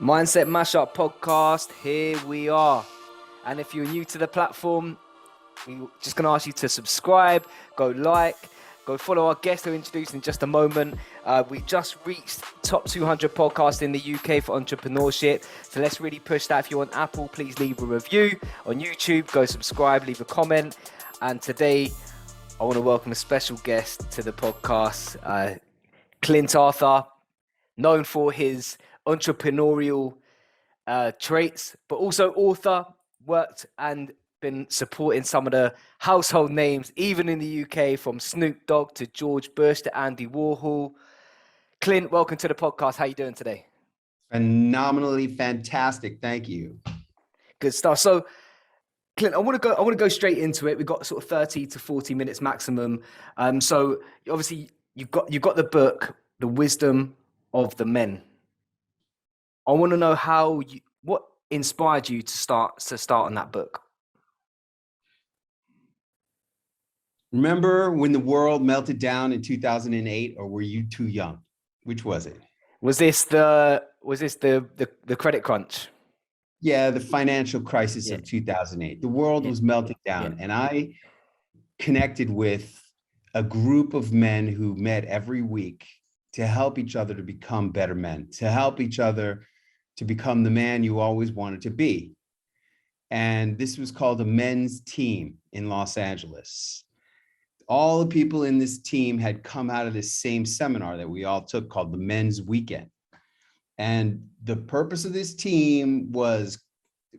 Mindset Mashup podcast, here we are. And if you're new to the platform, we're just going to ask you to subscribe, go like, go follow our guest who we'll introduce in just a moment. We just reached top 200 podcasts in the UK for entrepreneurship. So let's really push that. If you're on Apple, please leave a review. On YouTube, go subscribe, leave a comment. And today, I want to welcome a special guest to the podcast, Clint Arthur, known for his entrepreneurial traits, but also author, worked and been supporting some of the household names, even in the UK, from Snoop Dogg to George Bush to Andy Warhol. Clint, welcome to the podcast. How you doing today? Phenomenally fantastic. Thank you. Good stuff. So, Clint, I want to go straight into it. We've got sort of 30 to 40 minutes maximum. So obviously you've got the book, The Wisdom of the Men. I want to know what inspired you to start on that book. Remember when the world melted down in 2008, or were you too young? Which was it? Was this the credit crunch? Yeah, the financial crisis Yeah. of 2008. The world Yeah. was melting down, Yeah. and I connected with a group of men who met every week to help each other to become better men, to help each other to become the man you always wanted to be. And this was called a men's team in Los Angeles. All the people in this team had come out of this same seminar that we all took called the Men's Weekend. And the purpose of this team was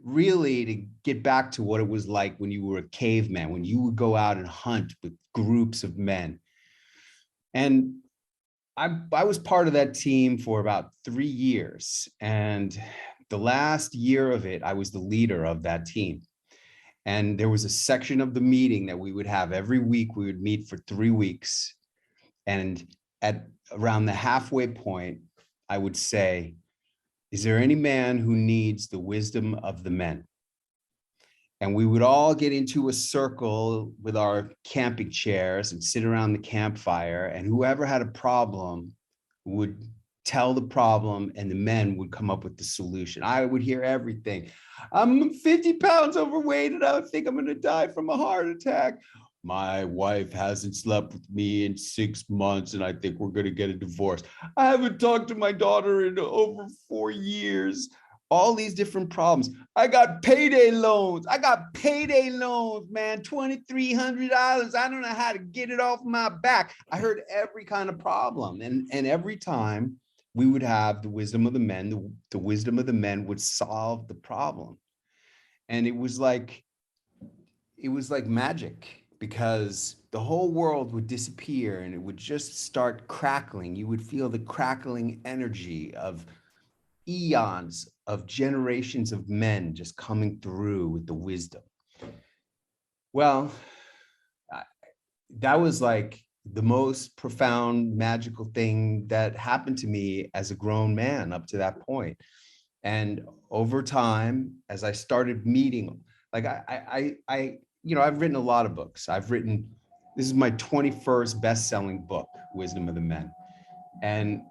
really to get back to what it was like when you were a caveman, when you would go out and hunt with groups of men. And I was part of that team for about 3 years. And the last year of it, I was the leader of that team. And there was a section of the meeting that we would have every week. We would meet for 3 weeks. And at around the halfway point, I would say, is there any man who needs the wisdom of the men? And we would all get into a circle with our camping chairs and sit around the campfire. And whoever had a problem would tell the problem, and the men would come up with the solution. I would hear everything. I'm 50 pounds overweight and I think I'm going to die from a heart attack. My wife hasn't slept with me in 6 months and I think we're going to get a divorce. I haven't talked to my daughter in over 4 years. All these different problems. I got payday loans, man, $2,300. I don't know how to get it off my back. I heard every kind of problem. And every time we would have the wisdom of the men, the wisdom of the men would solve the problem. And it was like magic, because the whole world would disappear and it would just start crackling. You would feel the crackling energy of eons of generations of men just coming through with the wisdom. Well, that was like the most profound, magical thing that happened to me as a grown man up to that point. And over time, as I started meeting, like I've written a lot of books. This is my 21st best-selling book, Wisdom of the Men. And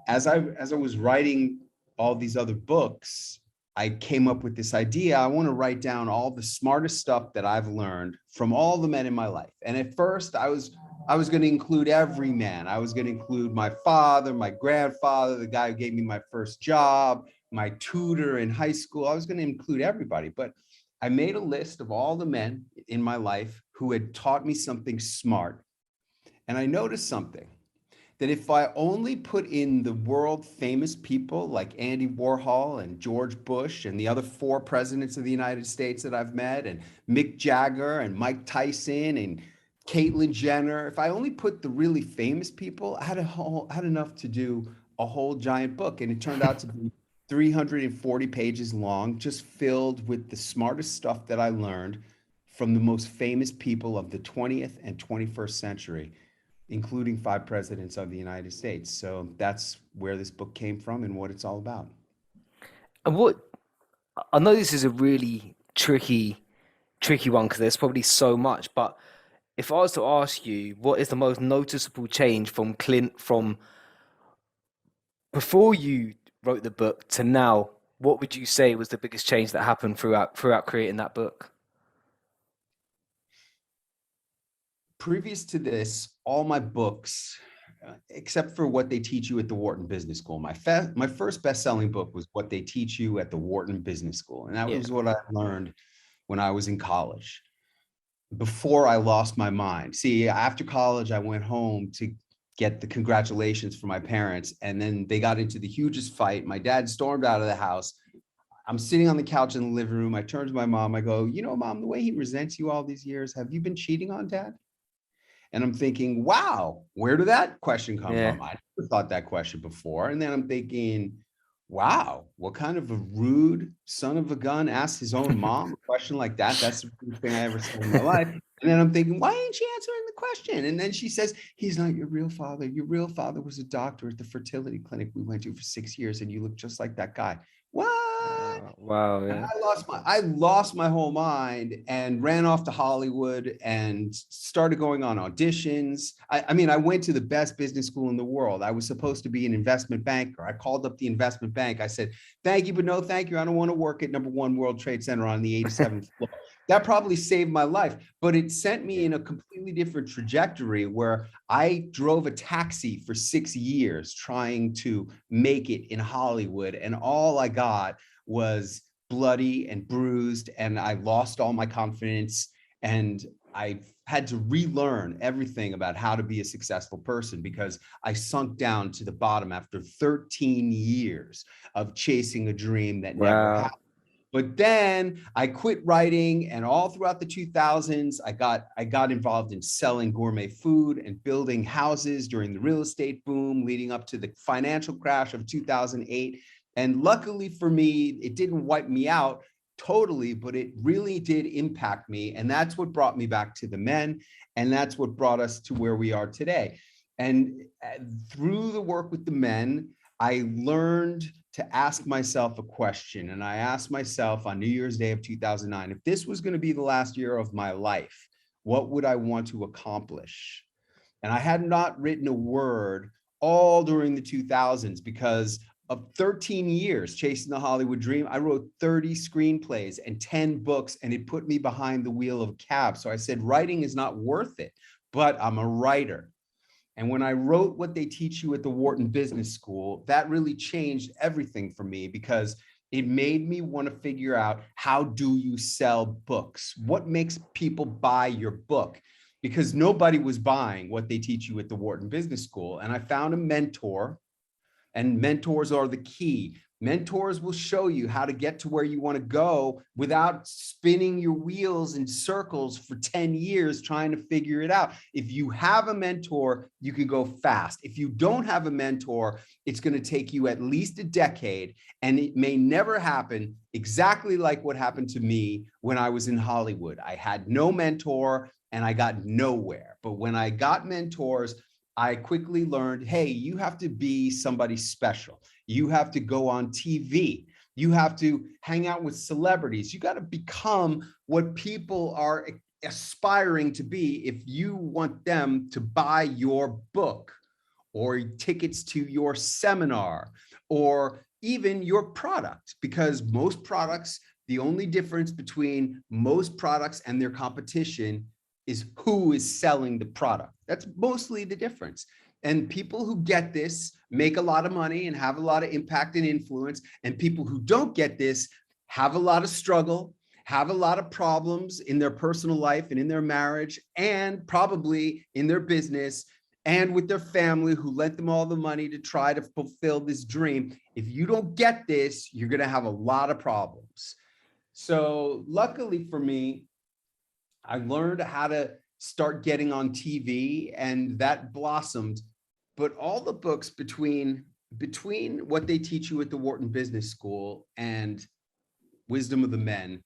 as I was writing all these other books, I came up with this idea. I want to write down all the smartest stuff that I've learned from all the men in my life. And at first I was going to include every man. I was going to include my father, my grandfather, the guy who gave me my first job, my tutor in high school. I was going to include everybody, but I made a list of all the men in my life who had taught me something smart. And I noticed something, that if I only put in the world famous people like Andy Warhol and George Bush and the other 4 presidents of the United States that I've met, and Mick Jagger and Mike Tyson and Caitlyn Jenner, if I only put the really famous people, I had enough to do a whole giant book. And it turned out to be 340 pages long, just filled with the smartest stuff that I learned from the most famous people of the 20th and 21st century, including 5 presidents of the United States. So that's where this book came from and what it's all about. And I know this is a really tricky one because there's probably so much, but if I was to ask you, what is the most noticeable change from Clint from before you wrote the book to now, what would you say was the biggest change that happened throughout creating that book? Previous to this, all my books, except for What They Teach You at the Wharton Business School, my first best-selling book was What They Teach You at the Wharton Business School. And that Yeah. was what I learned when I was in college, before I lost my mind. See, after college, I went home to get the congratulations from my parents. And then they got into the hugest fight. My dad stormed out of the house. I'm sitting on the couch in the living room. I turn to my mom. I go, you know, Mom, the way he resents you all these years, have you been cheating on Dad? And I'm thinking, wow, where did that question come Yeah. from? I never thought that question before. And then I'm thinking, wow, what kind of a rude son of a gun asked his own mom a question like that? That's the first thing I ever said in my life. And then I'm thinking, why ain't she answering the question? And then she says, he's not your real father. Your real father was a doctor at the fertility clinic we went to for 6 years, and you look just like that guy. What? Wow. And Yeah. I lost my whole mind and ran off to Hollywood and started going on auditions. I mean, I went to the best business school in the world. I was supposed to be an investment banker. I called up the investment bank. I said, thank you, but no, thank you. I don't want to work at #1 World Trade Center on the 87th floor. That probably saved my life, but it sent me in a completely different trajectory where I drove a taxi for 6 years trying to make it in Hollywood. And all I got was bloody and bruised, and I lost all my confidence, and I had to relearn everything about how to be a successful person, because I sunk down to the bottom after 13 years of chasing a dream that never Wow. happened. But then I quit writing, and all throughout the 2000s, I got involved in selling gourmet food and building houses during the real estate boom leading up to the financial crash of 2008. And luckily for me, it didn't wipe me out totally, but it really did impact me. And that's what brought me back to the men. And that's what brought us to where we are today. And through the work with the men, I learned to ask myself a question. And I asked myself on New Year's Day of 2009, if this was going to be the last year of my life, what would I want to accomplish? And I had not written a word all during the 2000s, because of 13 years chasing the Hollywood dream, I wrote 30 screenplays and 10 books, and it put me behind the wheel of a cab. So I said, writing is not worth it, but I'm a writer. And when I wrote What They Teach You at the Wharton Business School, that really changed everything for me, because it made me want to figure out, how do you sell books? What makes people buy your book? Because nobody was buying What They Teach You at the Wharton Business School. And I found a mentor, and mentors are the key. Mentors will show you how to get to where you want to go without spinning your wheels in circles for 10 years trying to figure it out. If you have a mentor, you can go fast. If you don't have a mentor, it's going to take you at least a decade, and it may never happen, exactly like what happened to me when I was in Hollywood. I had no mentor and I got nowhere. But when I got mentors, I quickly learned, hey, you have to be somebody special. You have to go on TV. You have to hang out with celebrities. You got to become what people are aspiring to be if you want them to buy your book or tickets to your seminar or even your product. Because most products, the only difference between most products and their competition is who is selling the product. That's mostly the difference. And people who get this make a lot of money and have a lot of impact and influence. And people who don't get this have a lot of struggle, have a lot of problems in their personal life and in their marriage, and probably in their business and with their family, who lent them all the money to try to fulfill this dream. If you don't get this, you're going to have a lot of problems. So luckily for me, I learned how to start getting on TV, and that blossomed. But all the books between What They Teach You at the Wharton Business School and Wisdom of the Men,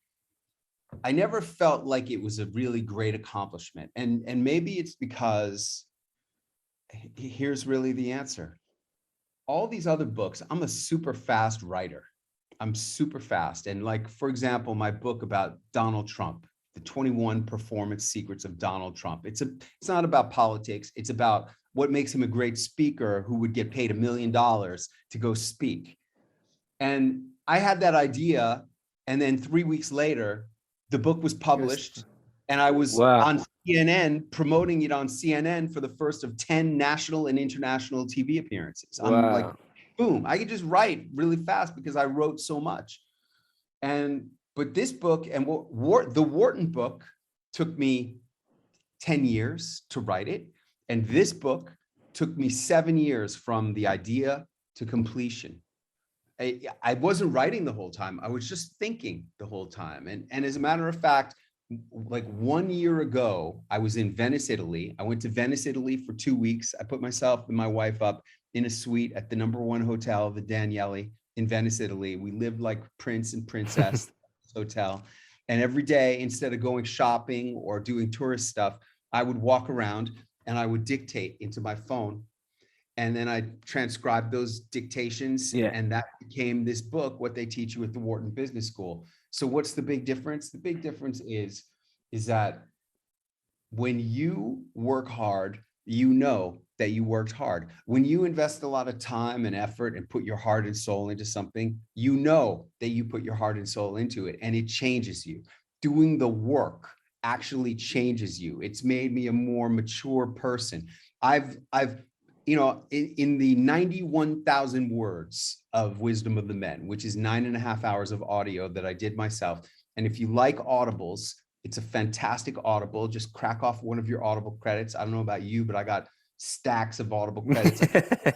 I never felt like it was a really great accomplishment. And maybe it's because, here's really the answer. All these other books, I'm a super fast writer. I'm super fast. And like, for example, my book about Donald Trump, the 21 performance secrets of Donald Trump. It's not about politics. It's about what makes him a great speaker who would get paid $1 million to go speak. And I had that idea, and then 3 weeks later, the book was published, and I was Wow. on CNN promoting it on CNN for the first of 10 national and international TV appearances. I'm like, Wow. boom, I could just write really fast because I wrote so much. But this book and the Wharton book took me 10 years to write it. And this book took me 7 years from the idea to completion. I wasn't writing the whole time. I was just thinking the whole time. And as a matter of fact, like 1 year ago, I was in Venice, Italy. I went to Venice, Italy for 2 weeks. I put myself and my wife up in a suite at the #1 hotel, the Daniele in Venice, Italy. We lived like prince and princess hotel. And every day, instead of going shopping or doing tourist stuff, I would walk around and I would dictate into my phone. And then I transcribed those dictations, Yeah. and that became this book, What They Teach You at the Wharton Business School. So what's the big difference? The big difference is that when you work hard, you know that you worked hard. When you invest a lot of time and effort and put your heart and soul into something, you know that you put your heart and soul into it, and it changes you. Doing the work actually changes you. It's made me a more mature person. I've in the 91,000 words of Wisdom of the Men, which is 9.5 hours of audio that I did myself. And if you like audibles, it's a fantastic Audible. Just crack off one of your Audible credits. I don't know about you, but I got stacks of Audible credits.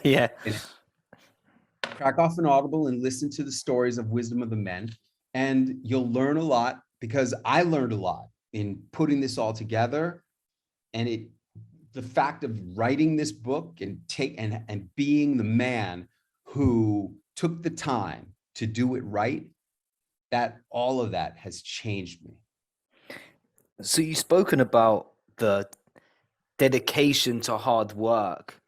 Yeah. Crack off an Audible and listen to the stories of Wisdom of the Men. And you'll learn a lot, because I learned a lot in putting this all together. And the fact of writing this book and being the man who took the time to do it right, that all of that has changed me. So you've spoken about the dedication to hard work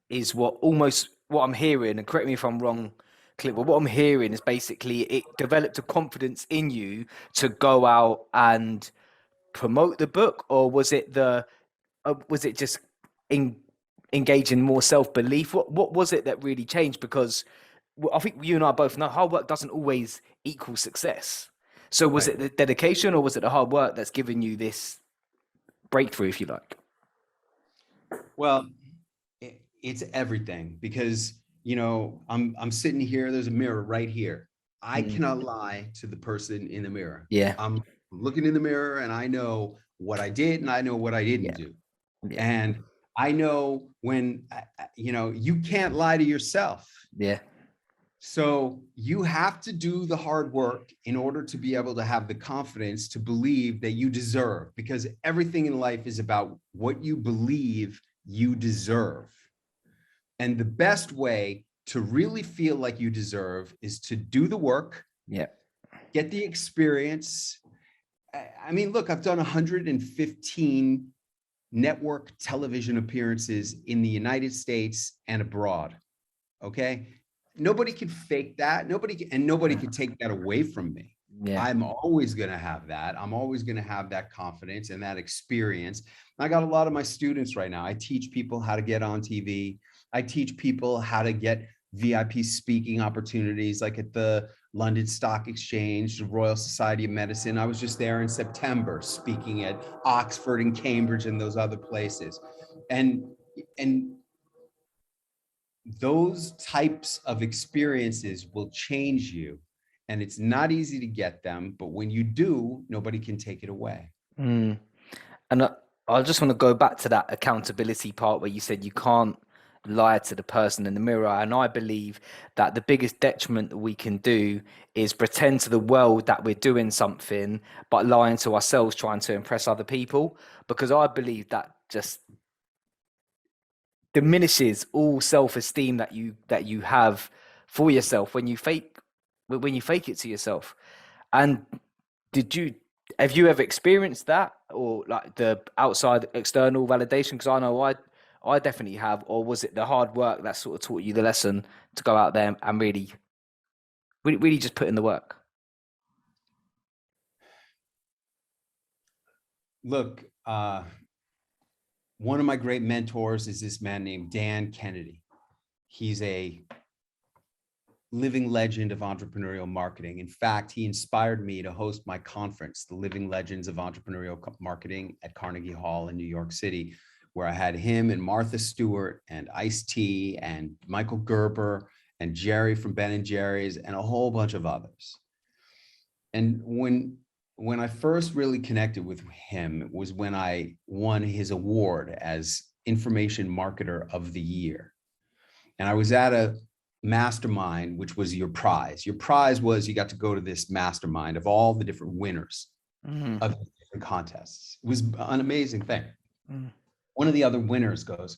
is what I'm hearing, and correct me if I'm wrong, Clint, but what I'm hearing is basically it developed a confidence in you to go out and promote the book, or was it just in, engage in more self-belief? What was it that really changed? Because I think you and I both know hard work doesn't always equal success. So was it the dedication, or was it the hard work that's given you this breakthrough, if you like? Well, it's everything, because I'm sitting here. There's a mirror right here. I cannot lie to the person in the mirror. Yeah. I'm looking in the mirror, and I know what I did and I know what I didn't do. Yeah. And I know when you can't lie to yourself. Yeah. So you have to do the hard work in order to be able to have the confidence to believe that you deserve, because everything in life is about what you believe you deserve. And the best way to really feel like you deserve is to do the work, get the experience. I mean, look, I've done 115 network television appearances in the United States and abroad. Okay. Nobody can fake that. Nobody can take that away from me. Yeah. I'm always going to have that. I'm always going to have that confidence and that experience. I got a lot of my students right now. I teach people how to get on TV. I teach people how to get VIP speaking opportunities, like at the London Stock Exchange, the Royal Society of Medicine. I was just there in September speaking at Oxford and Cambridge and those other places. And those types of experiences will change you, and it's not easy to get them, but when you do, nobody can take it away. And I just want to go back to that accountability part where you said you can't lie to the person in the mirror. And I believe that the biggest detriment that we can do is pretend to the world that we're doing something, but lying to ourselves, trying to impress other people, because I believe that just diminishes all self-esteem that you have for yourself when you fake it to yourself. And have you ever experienced that, or like the outside external validation? Because I know I definitely have. Or was it the hard work that sort of taught you the lesson to go out there and really just put in the work? Look, one of my great mentors is this man named Dan Kennedy. He's a living legend of entrepreneurial marketing. In fact, he inspired me to host my conference, the Living Legends of Entrepreneurial Marketing at Carnegie Hall in New York City, where I had him and Martha Stewart and Ice-T and Michael Gerber and Jerry from Ben and Jerry's and a whole bunch of others. And when I first really connected with him was when I won his award as Information Marketer of the Year. And I was at a mastermind, which was your prize. Your prize was you got to go to this mastermind of all the different winners of different contests. It was an amazing thing. One of the other winners goes,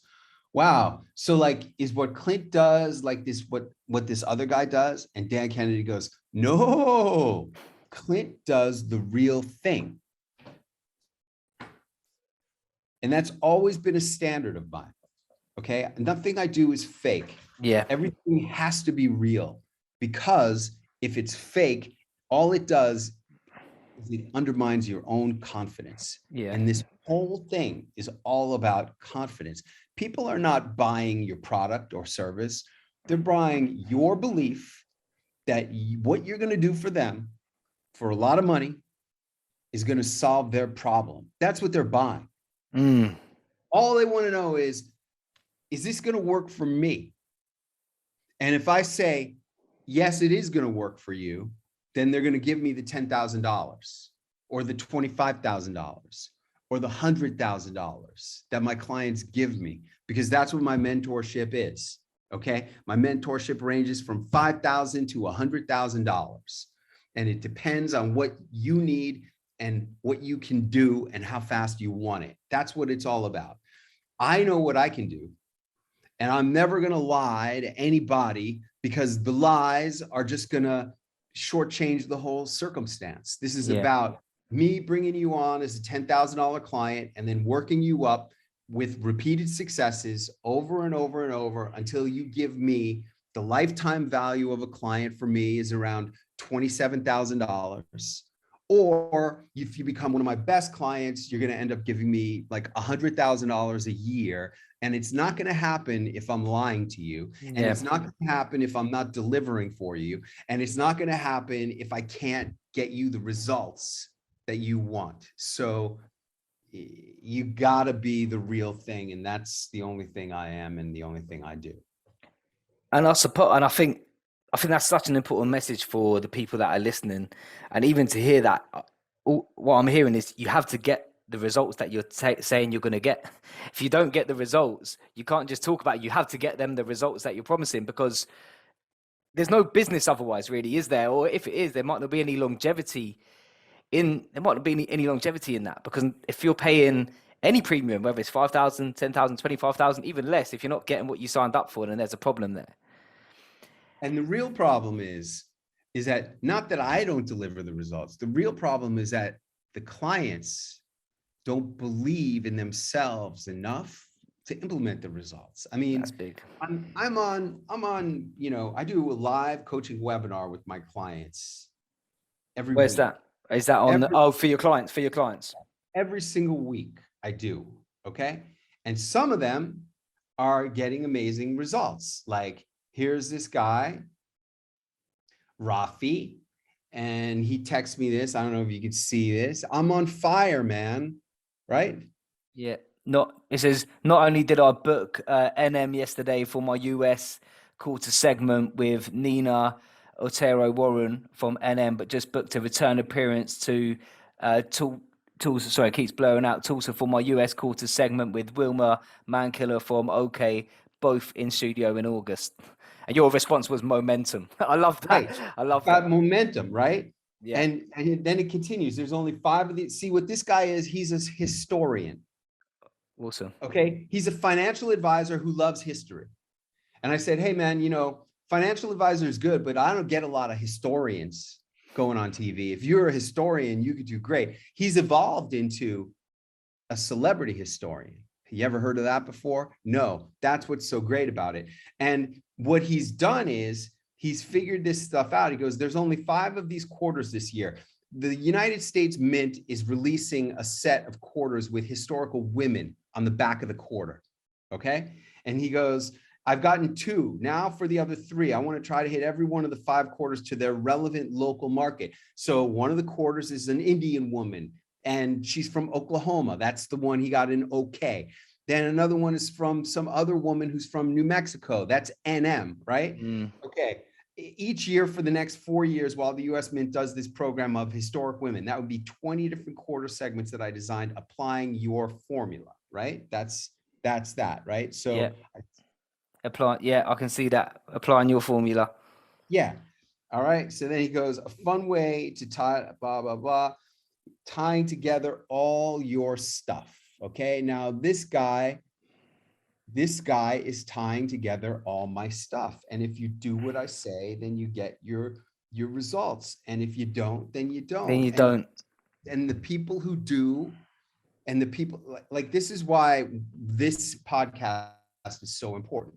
wow, so like, is what Clint does like this, what this other guy does? And Dan Kennedy goes, no, Clint does the real thing. And that's always been a standard of mine. Okay, nothing I do is fake. Yeah. Everything has to be real, because if it's fake, all it does is it undermines your own confidence. Yeah. And this whole thing is all about confidence. People are not buying your product or service. They're buying your belief that what you're going to do for them for a lot of money is going to solve their problem. That's what they're buying. All they want to know is this going to work for me? And if I say, yes, it is going to work for you, then they're going to give me the $10,000 or the $25,000 or the $100,000 that my clients give me, because that's what my mentorship is. Okay. My mentorship ranges from $5,000 to $100,000. And it depends on what you need and what you can do and how fast you want it. That's what it's all about. I know what I can do. And I'm never going to lie to anybody, because the lies are just going to shortchange the whole circumstance. This is about me bringing you on as a $10,000 client and then working you up with repeated successes over and over and over until you give me the lifetime value of a client for me is around $27,000. Or if you become one of my best clients, you're going to end up giving me like $100,000 a year. And it's not going to happen if I'm lying to you. And it's not going to happen if I'm not delivering for you. And it's not going to happen if I can't get you the results that you want. So you got to be the real thing. And that's the only thing I am and the only thing I do. And I support, and I think that's such an important message for the people that are listening. And even to hear that, what I'm hearing is you have to get the results that you're saying you're going to get. If you don't get the results, you can't just talk about it. You have to get them the results that you're promising, because there's no business otherwise, really, is there? Or if it is, there might not be any longevity in that, because if you're paying any premium, whether it's 5,000, 10,000, 25,000, even less, if you're not getting what you signed up for, then there's a problem there. And the real problem is that not that I don't deliver the results. The real problem is that the clients don't believe in themselves enough to implement the results. I mean, that's big. I'm on, you know, I do a live coaching webinar with my clients every week. Where's that? Is that on for your clients? Every single week I do. Okay. And some of them are getting amazing results. Like, here's this guy, Rafi, and he texts me this. I don't know if you can see this. I'm on fire, man. Right? Yeah. It says, not only did I book NM yesterday for my US quarter segment with Nina Otero Warren from NM, but just booked a return appearance to Tulsa. Sorry, it keeps blurring out. Tulsa for my US quarter segment with Wilma Mankiller from OK, both in studio in August. And your response was momentum. I love that. Right. I love that momentum, right? Yeah. And then it continues. There's only 5 of these. See what this guy is? He's a historian. Awesome. Okay. He's a financial advisor who loves history. And I said, hey man, you know, financial advisor is good, but I don't get a lot of historians going on TV. If you're a historian, you could do great. He's evolved into a celebrity historian. You ever heard of that before? No, that's what's so great about it. And what he's done is he's figured this stuff out. He goes, there's only 5 of these quarters this year. The United States Mint is releasing a set of quarters with historical women on the back of the quarter. Okay. And he goes, I've gotten 2. Now for the other 3, I want to try to hit every one of the 5 quarters to their relevant local market. So one of the quarters is an Indian woman, and she's from Oklahoma. That's the one he got in OK. Then another one is from some other woman who's from New Mexico. That's NM, right? Okay. Each year for the next 4 years, while the US Mint does this program of historic women, that would be 20 different quarter segments that I designed applying your formula, right? That's that, right? So Yeah. Apply. Yeah, I can see that. Applying your formula. yeah. All right. So then he goes, a fun way to tie blah, blah, blah, tying together all your stuff. Okay. Now this guy is tying together all my stuff. And if you do what I say, then you get your results. And if you don't, then you don't. Then you don't. And the people who do, and the people like this is why this podcast is so important.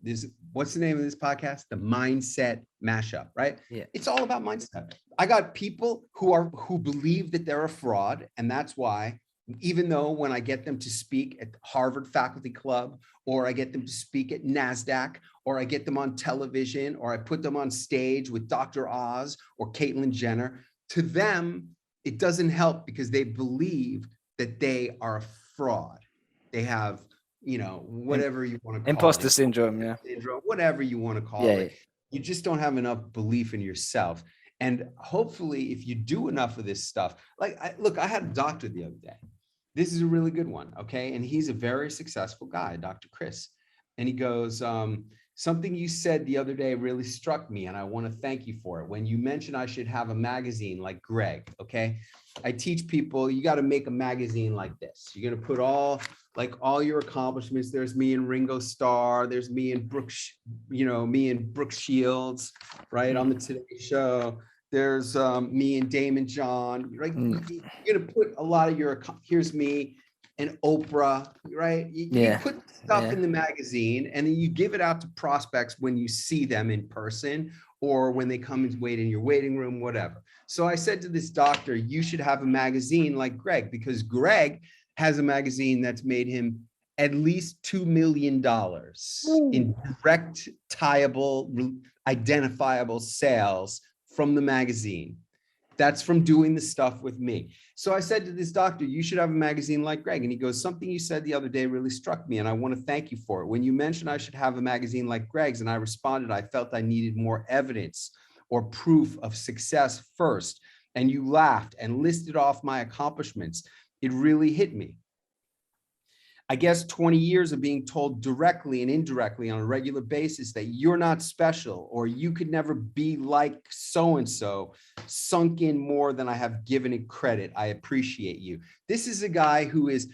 What's the name of this podcast? The Mindset Mashup, right? Yeah. It's all about mindset. I got people who believe that they're a fraud, and that's why, even though when I get them to speak at Harvard Faculty Club, or I get them to speak at NASDAQ, or I get them on television, or I put them on stage with Dr. Oz or Caitlyn Jenner, to them, it doesn't help because they believe that they are a fraud. They have, whatever you want to call imposter it. syndrome, yeah. Syndrome, whatever you want to call it. You just don't have enough belief in yourself. And hopefully, if you do enough of this stuff, I had a doctor the other day. This is a really good one, okay? And he's a very successful guy, Dr. Chris. And he goes, something you said the other day really struck me, and I want to thank you for it. When you mentioned I should have a magazine like Greg, okay? I teach people, you got to make a magazine like this. You're going to put all your accomplishments. There's me and Ringo Starr. There's me and Brooke Shields, right, on the Today Show. There's me and Damon John, right? You're going to put a lot of here's me and Oprah, right? You put stuff in the magazine, and then you give it out to prospects when you see them in person or when they come and wait in your waiting room, whatever. So I said to this doctor, you should have a magazine like Greg, because Greg has a magazine that's made him at least $2 million in direct, tieable, identifiable sales from the magazine. That's from doing the stuff with me. So I said to this doctor, you should have a magazine like Greg. And he goes, something you said the other day really struck me, and I want to thank you for it. When you mentioned I should have a magazine like Greg's, and I responded, I felt I needed more evidence or proof of success first. And you laughed and listed off my accomplishments. It really hit me. I guess 20 years of being told directly and indirectly on a regular basis that you're not special, or you could never be like so-and-so, sunk in more than I have given it credit. I appreciate you. This is a guy who is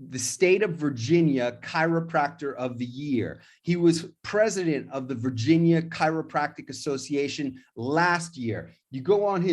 the state of Virginia Chiropractor of the Year. He was president of the Virginia Chiropractic Association last year. You go on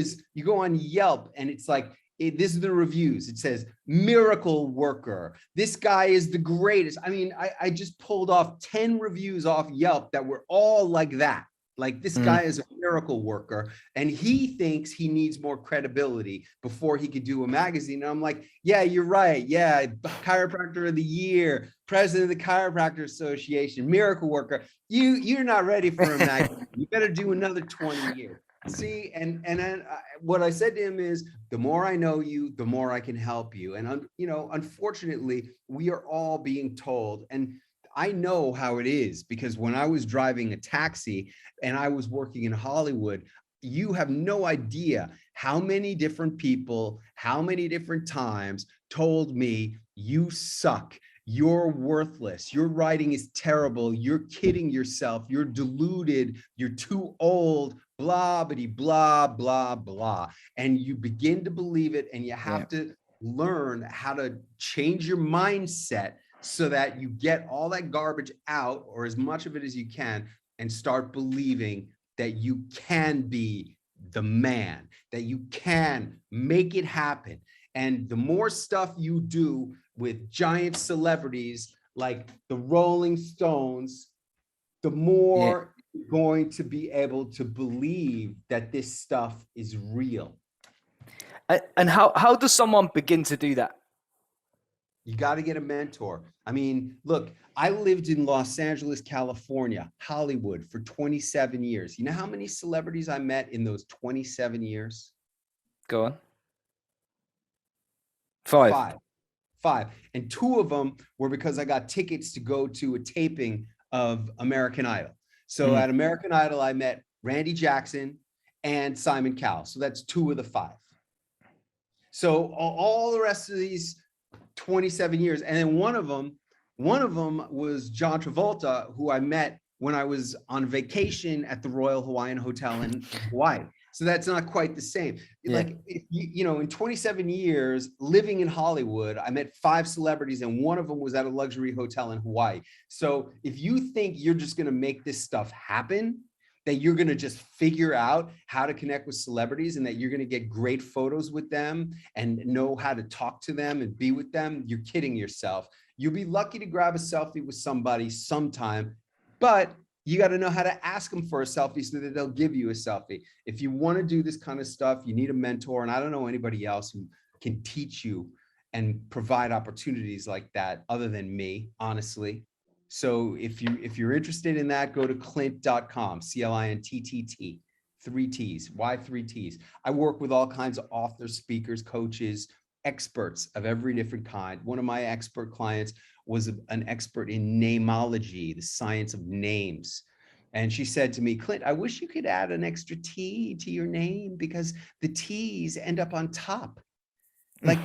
Yelp, and it's like, this is the reviews. It says, miracle worker. This guy is the greatest. I mean, I just pulled off 10 reviews off Yelp that were all like that. Like, this guy is a miracle worker, and he thinks he needs more credibility before he could do a magazine. And I'm like, yeah, you're right. Yeah, Chiropractor of the Year, president of the Chiropractor Association, miracle worker. You're not ready for a magazine. You better do another 20 years. See, and then what I said to him is, the more I know you, the more I can help you. And, unfortunately, we are all being told, and I know how it is, because when I was driving a taxi and I was working in Hollywood, you have no idea how many different people, how many different times told me, you suck. You're worthless. Your writing is terrible. You're kidding yourself. You're deluded. You're too old. Blah, blah, blah, blah. And you begin to believe it, and you have to learn how to change your mindset so that you get all that garbage out, or as much of it as you can, and start believing that you can be the man, that you can make it happen. And the more stuff you do with giant celebrities like the Rolling Stones, the more you're going to be able to believe that this stuff is real. And how does someone begin to do that? You got to get a mentor. I mean, look, I lived in Los Angeles, California, Hollywood for 27 years. You know how many celebrities I met in those 27 years? Go on. Five. Five. Five. And two of them were because I got tickets to go to a taping of American Idol. So Mm. at American Idol, I met Randy Jackson and Simon Cowell. So that's two of the five. So all the rest of these 27 years. And then one of them was John Travolta, who I met when I was on vacation at the Royal Hawaiian Hotel in Hawaii. So that's not quite the same. Yeah. Like, if you know, in 27 years living in Hollywood, I met five celebrities and one of them was at a luxury hotel in Hawaii. So if you think you're just going to make this stuff happen, that you're going to just figure out how to connect with celebrities and that you're going to get great photos with them and know how to talk to them and be with them, you're kidding yourself. You'll be lucky to grab a selfie with somebody sometime, but you got to know how to ask them for a selfie so that they'll give you a selfie. If you want to do this kind of stuff, you need a mentor. And I don't know anybody else who can teach you and provide opportunities like that other than me, honestly. So if you're interested in that, go to clint.com, CLINTTT, 3 T's. Why 3 T's? I work with all kinds of authors, speakers, coaches, experts of every different kind. One of my expert clients was an expert in namology, the science of names. And she said to me, Clint, I wish you could add an extra T to your name because the T's end up on top. Like,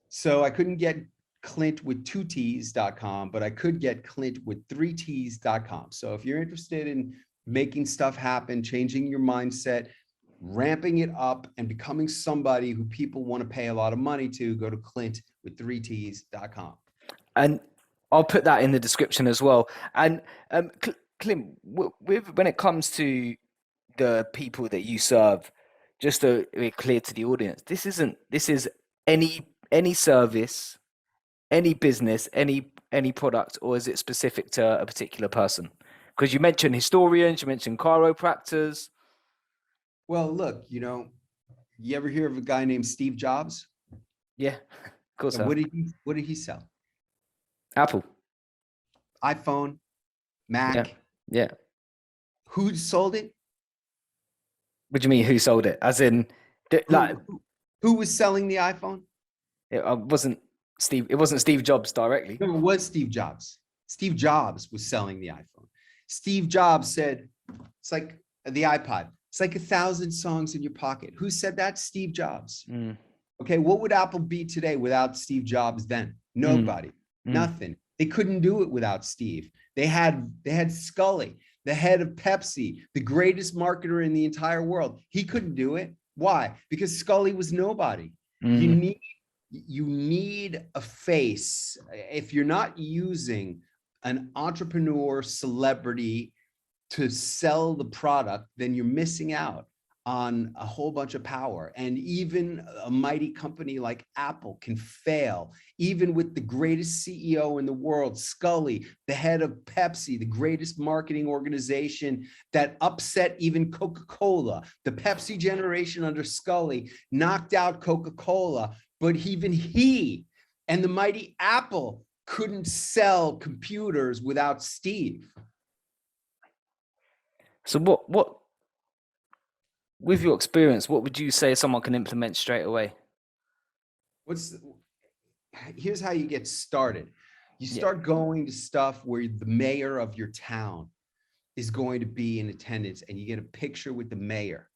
so I couldn't get Clint with 2 T's.com, but I could get Clint with 3 T's.com. So if you're interested in making stuff happen, changing your mindset, ramping it up and becoming somebody who people want to pay a lot of money to, go to Clint with 3 T's.com. And I'll put that in the description as well. And Clint, when it comes to the people that you serve, just to be clear to the audience, this is any service, any business, any product, or is it specific to a particular person? Because you mentioned historians, you mentioned chiropractors. Well, look, you know, you ever hear of a guy named Steve Jobs? Yeah, of course. And what did he sell? Apple. iPhone, Mac. Yeah. Who sold it? What do you mean? Who sold it? As in, like, who was selling the iPhone? It wasn't Steve. It wasn't Steve Jobs directly. No, it was Steve Jobs. Steve Jobs was selling the iPhone. Steve Jobs said, it's like the iPod. It's like 1,000 songs in your pocket. Who said that? Steve Jobs. Mm. Okay, what would Apple be today without Steve Jobs then? Nobody, nothing. They couldn't do it without Steve. They had Scully, the head of Pepsi, the greatest marketer in the entire world. He couldn't do it. Why? Because Scully was nobody. You need a face. If you're not using an entrepreneur celebrity to sell the product, then you're missing out on a whole bunch of power. And even a mighty company like Apple can fail, even with the greatest CEO in the world, Scully, the head of Pepsi, the greatest marketing organization that upset even Coca-Cola. The Pepsi generation under Scully knocked out Coca-Cola, but even he and the mighty Apple couldn't sell computers without Steve. So what with your experience, what would you say someone can implement straight away? Here's how you get started. You start going to stuff where the mayor of your town is going to be in attendance, and you get a picture with the mayor.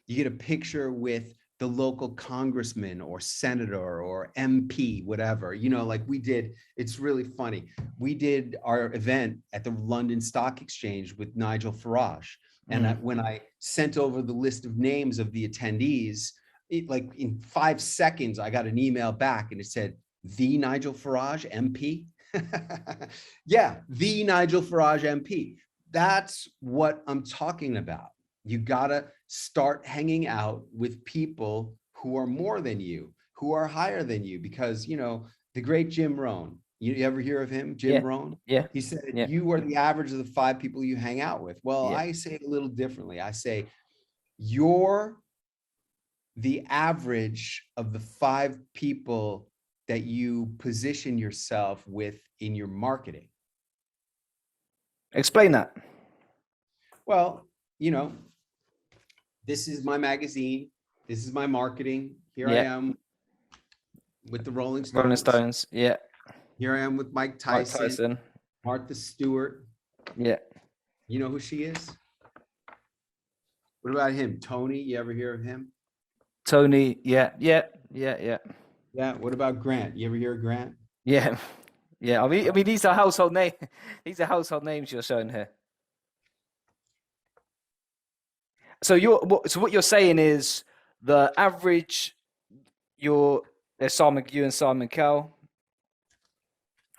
You get a picture with the local congressman or senator or MP, whatever, you know, like we did. It's really funny. We did our event at the London Stock Exchange with Nigel Farage. And when I sent over the list of names of the attendees, like in 5 seconds, I got an email back and it said, the Nigel Farage MP. Yeah, the Nigel Farage MP. That's what I'm talking about. You gotta start hanging out with people who are more than you, who are higher than you, because, you know, the great Jim Rohn, you ever hear of him, Jim Rohn? Yeah. He said, you are the average of the 5 people you hang out with. Well, I say it a little differently. I say, you're the average of the 5 people that you position yourself with in your marketing. Explain that. Well, this is my magazine. This is my marketing. Here I am with the Rolling Rolling Stones. Stones. Yeah. Here I am with Mike Mike Tyson, Tyson. Martha Stewart. Yeah. You know who she is? What about him? Tony, you ever hear of him? Tony. Yeah. Yeah. What about Grant? You ever hear of Grant? Yeah. Yeah. I mean, these are household names. These are household names you're showing here. So what you're saying is the average. There's Simon, you and Simon Cowell.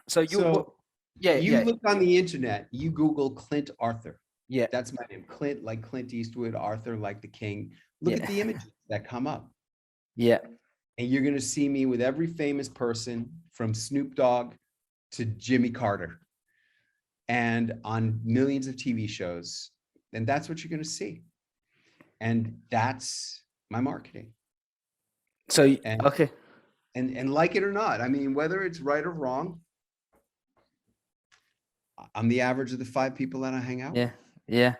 So you look on the internet, you Google Clint Arthur. Yeah. That's my name. Clint, like Clint Eastwood, Arthur, like the king. Look at the images that come up. Yeah. And you're going to see me with every famous person from Snoop Dogg to Jimmy Carter and on millions of TV shows. And that's what you're going to see. And that's my marketing. So, and, okay. And like it or not, I mean, whether it's right or wrong, I'm the average of the 5 people that I hang out with. Yeah.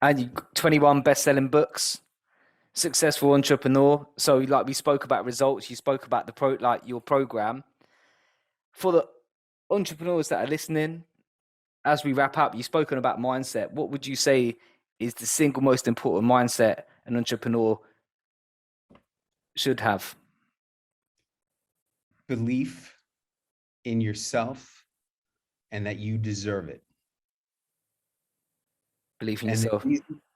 And you 21 best-selling books, successful entrepreneur. So like we spoke about results, you spoke about your program. For the entrepreneurs that are listening, as we wrap up, you've spoken about mindset. What would you say is the single most important mindset an entrepreneur should have? Belief in yourself and that you deserve it. Believe in yourself.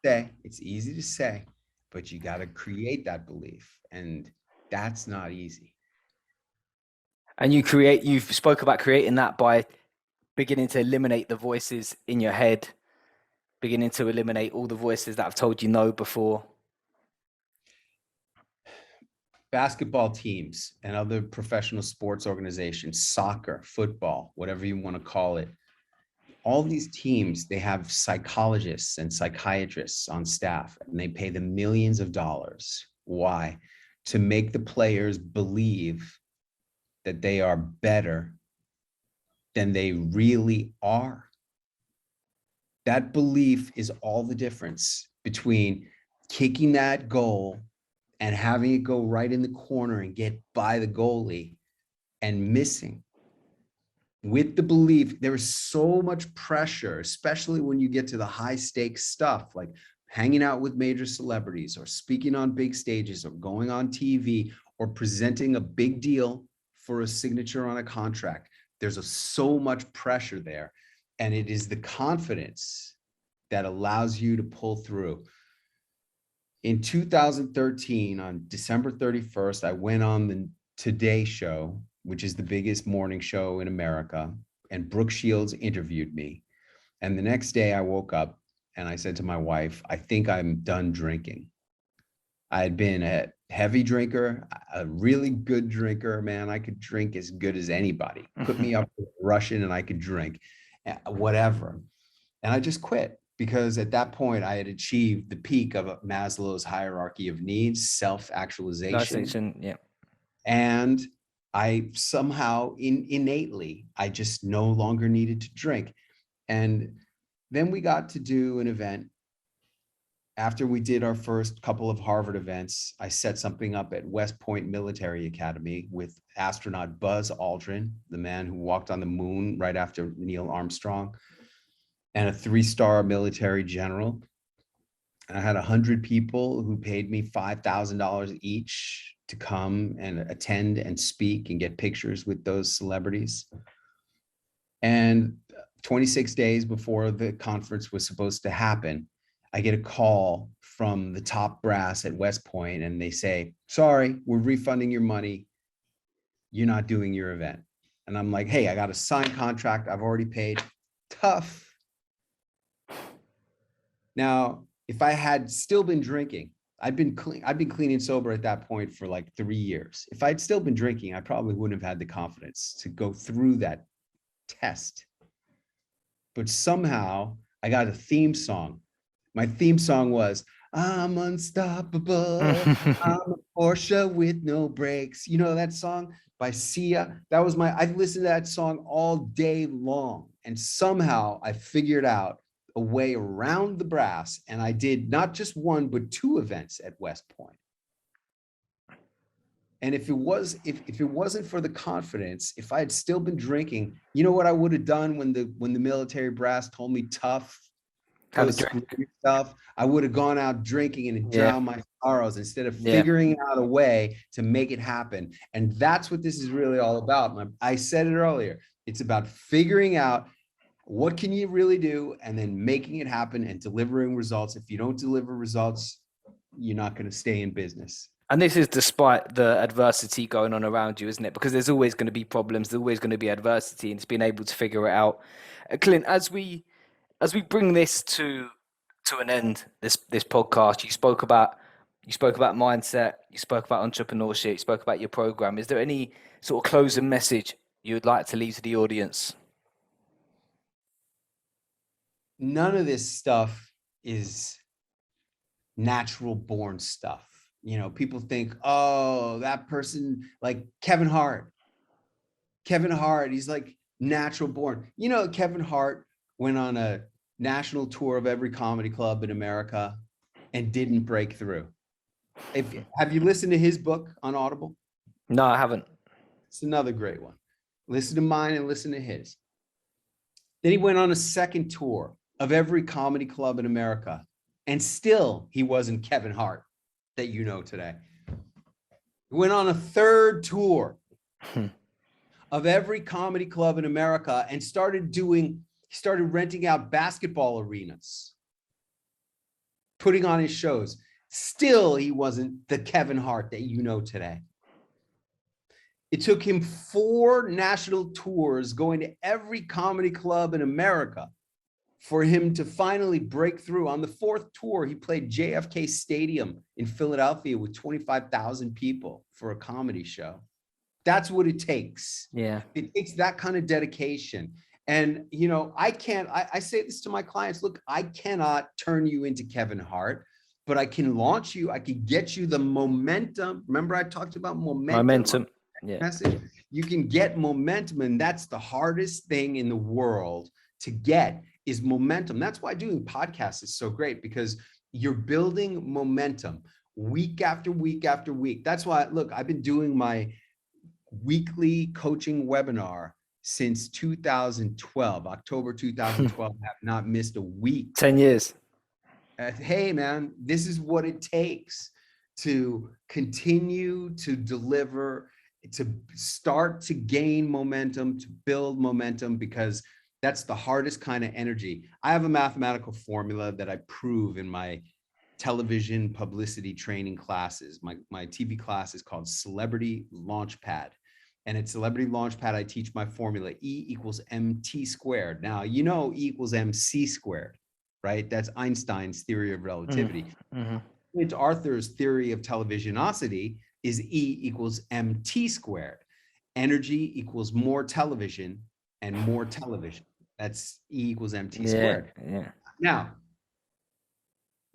It's easy to say, but you got to create that belief. And that's not easy. And you've spoke about creating that by beginning to eliminate the voices in your head, beginning to eliminate all the voices that have told you no before. Basketball teams and other professional sports organizations, soccer, football, whatever you want to call it. All these teams, they have psychologists and psychiatrists on staff, and they pay them millions of dollars. Why? To make the players believe that they are better than they really are. That belief is all the difference between kicking that goal and having it go right in the corner and get by the goalie and missing. With the belief, there is so much pressure, especially when you get to the high stakes stuff, like hanging out with major celebrities or speaking on big stages or going on TV or presenting a big deal for a signature on a contract. There's so much pressure there. And it is the confidence that allows you to pull through. In 2013, on December 31st, I went on the Today Show, which is the biggest morning show in America, and Brooke Shields interviewed me. And the next day I woke up and I said to my wife, I think I'm done drinking. I had been a heavy drinker, a really good drinker, man. I could drink as good as anybody. Put me up with Russian and I could drink, whatever. And I just quit because at that point I had achieved the peak of Maslow's hierarchy of needs, self-actualization. Yeah. And I somehow innately, I just no longer needed to drink. And then we got to do an event. After we did our first couple of Harvard events, I set something up at West Point Military Academy with astronaut Buzz Aldrin, the man who walked on the moon right after Neil Armstrong, and a 3-star military general. I had 100 people who paid me $5,000 each to come and attend and speak and get pictures with those celebrities. And 26 days before the conference was supposed to happen, I get a call from the top brass at West Point and they say, sorry, we're refunding your money. You're not doing your event. And I'm like, hey, I got a signed contract. I've already paid. Tough. Now, if I had still been drinking, I'd been clean and sober at that point for like 3 years. If I'd still been drinking, I probably wouldn't have had the confidence to go through that test. But somehow I got a theme song. My theme song was, I'm unstoppable. I'm a Porsche with no brakes. You know that song? by Sia. I listened to that song all day long. And somehow I figured out a way around the brass. And I did not just one, but 2 events at West Point. And if it wasn't for the confidence, if I had still been drinking, you know what I would have done when the military brass told me tough, go screw yourself? I would have gone out drinking and drowned my sorrows instead of figuring out a way to make it happen. And that's what this is really all about. I said it earlier. It's about figuring out what can you really do and then making it happen and delivering results. If you don't deliver results, you're not going to stay in business. And this is despite the adversity going on around you, isn't it? Because there's always going to be problems, there's always going to be adversity, and it's being able to figure it out. Clint, as we bring this to an end, this podcast, you spoke about mindset, you spoke about entrepreneurship, you spoke about your program. Is there any sort of closing message you would like to leave to the audience? None of this stuff is natural born stuff. You know, people think, oh, that person, like Kevin Hart, he's like natural born. You know, Kevin Hart went on a national tour of every comedy club in America and didn't break through. Have you listened to his book on Audible? No, I haven't. It's another great one. Listen to mine and listen to his. Then he went on a second tour of every comedy club in America, and still he wasn't Kevin Hart that you know today. He went on a third tour of every comedy club in America and started renting out basketball arenas, putting on his shows. Still, he wasn't the Kevin Hart that you know today. It took him 4 national tours, going to every comedy club in America, for him to finally break through. On the 4th tour, he played JFK Stadium in Philadelphia with 25,000 people for a comedy show. That's what it takes. Yeah. It takes that kind of dedication. And, you know, I say this to my clients, look, I cannot turn you into Kevin Hart, but I can launch you. I can get you the momentum. Remember, I talked about momentum. Message. You can get momentum, and that's the hardest thing in the world to get, is momentum. That's why doing podcasts is so great, because you're building momentum week after week after week. That's why, look, I've been doing my weekly coaching webinar since 2012, October 2012. I have not missed a week. 10 years. Hey, man, this is what it takes to continue to deliver, to start to gain momentum, to build momentum, because that's the hardest kind of energy. I have a mathematical formula that I prove in my television publicity training classes. My TV class is called Celebrity Launchpad. And at Celebrity Launchpad, I teach my formula, E equals MT squared. Now, you know, E equals MC squared, right? That's Einstein's theory of relativity. Clint Arthur's theory of televisiosity is E equals MT squared. Energy equals more television and more television. That's E equals MT squared. Yeah. Now,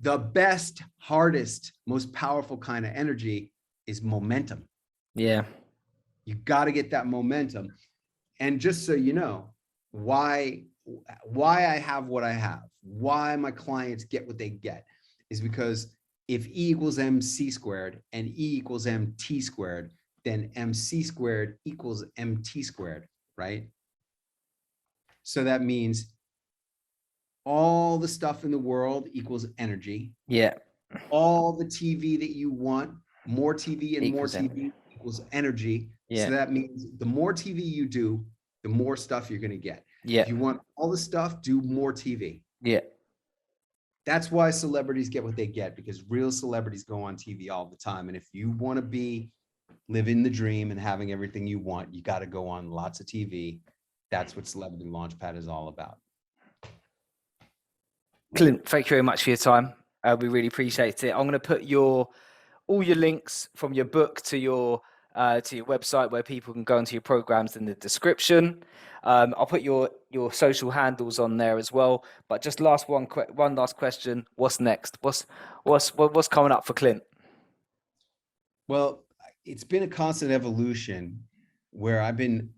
the best, hardest, most powerful kind of energy is momentum. Yeah. You got to get that momentum. And just so you know, why I have what I have, why my clients get what they get, is because if E equals MC squared and E equals MT squared, then MC squared equals MT squared, right? So that means all the stuff in the world equals energy. Yeah. All the TV that you want, more TV and Equals more TV equals energy. Yeah. So that means the more TV you do, the more stuff you're going to get. Yeah. If you want all the stuff, do more TV. Yeah. That's why celebrities get what they get, because real celebrities go on TV all the time. And if you want to be living the dream and having everything you want, you got to go on lots of TV. That's what Celebrity Launchpad is all about. Clint, thank you very much for your time. We really appreciate it. I'm going to put all your links from your book to your website, where people can go into your programs, in the description. I'll put your social handles on there as well. But just one last question: what's next? What's coming up for Clint? Well, it's been a constant evolution. where I've been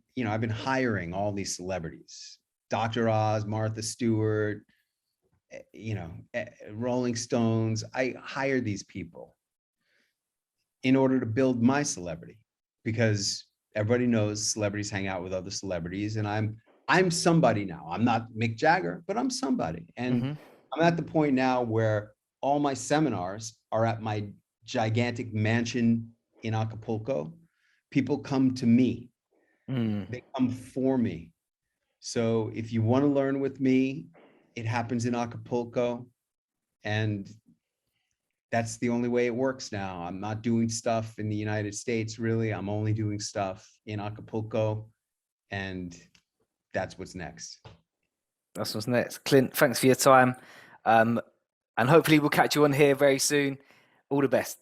hiring all these celebrities, Dr. Oz, Martha Stewart, Rolling Stones. I hire these people in order to build my celebrity, because everybody knows celebrities hang out with other celebrities, and I'm somebody now. I'm not Mick Jagger, but I'm somebody. And I'm at the point now where all my seminars are at my gigantic mansion in Acapulco. People come to me. They come for me. So if you want to learn with me, it happens in Acapulco. And that's the only way it works now. I'm not doing stuff in the United States, really. I'm only doing stuff in Acapulco. And that's what's next. That's what's next. Clint, thanks for your time. And hopefully we'll catch you on here very soon. All the best.